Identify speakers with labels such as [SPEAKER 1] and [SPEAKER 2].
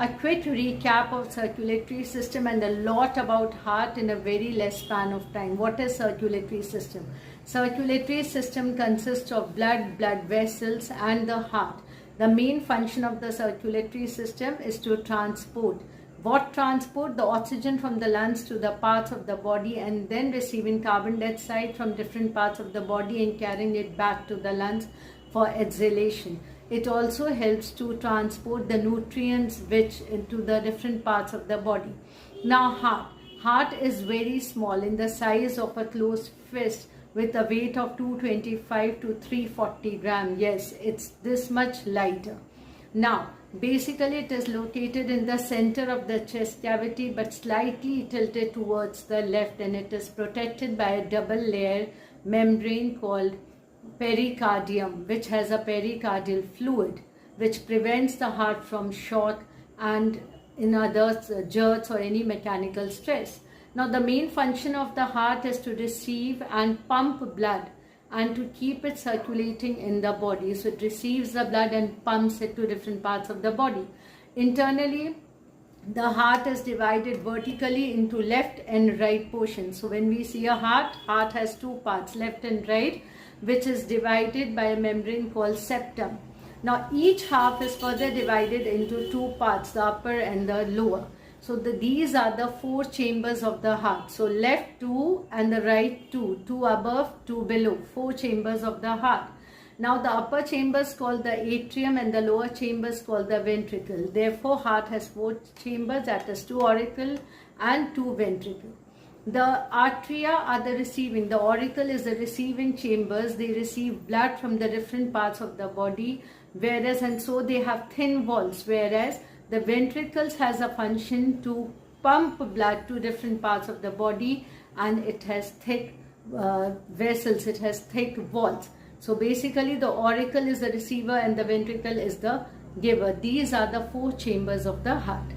[SPEAKER 1] a quick recap of circulatory system and a lot about heart in a very less span of time. What is circulatory system? Circulatory system consists of blood vessels and the heart. The main function of the circulatory system is to transport. What transport? The oxygen from the lungs to the parts of the body and then receiving carbon dioxide from different parts of the body and carrying it back to the lungs for exhalation. It also helps to transport the nutrients which into the different parts of the body. Now heart is very small, in the size of a closed fist, with a weight of 225 to 340 grams. Yes, it's this much lighter. Now basically it is located in the center of the chest cavity but slightly tilted towards the left, and it is protected by a double layer membrane called pericardium, which has a pericardial fluid which prevents the heart from shock and in others jerks or any mechanical stress. Now the main function of the heart is to receive and pump blood and to keep it circulating in the body. So it receives the blood and pumps it to different parts of the body. Internally, the heart is divided vertically into left and right portions. So when we see a heart has two parts, left and right, which is divided by a membrane called septum. Now each half is further divided into two parts, the upper and the lower. So these are the four chambers of the heart. So left two and the right two, two above, two below, four chambers of the heart. Now the upper chamber is called the atrium and the lower chamber is called the ventricle. Therefore heart has four chambers, that is two auricle and two ventricle. The arteria are the receiving, the auricle is the receiving chambers. They receive blood from the different parts of the body, and so they have thin walls, whereas the ventricles has a function to pump blood to different parts of the body, and it has thick vessels, it has thick walls. So basically the auricle is the receiver and the ventricle is the giver. These are the four chambers of the heart.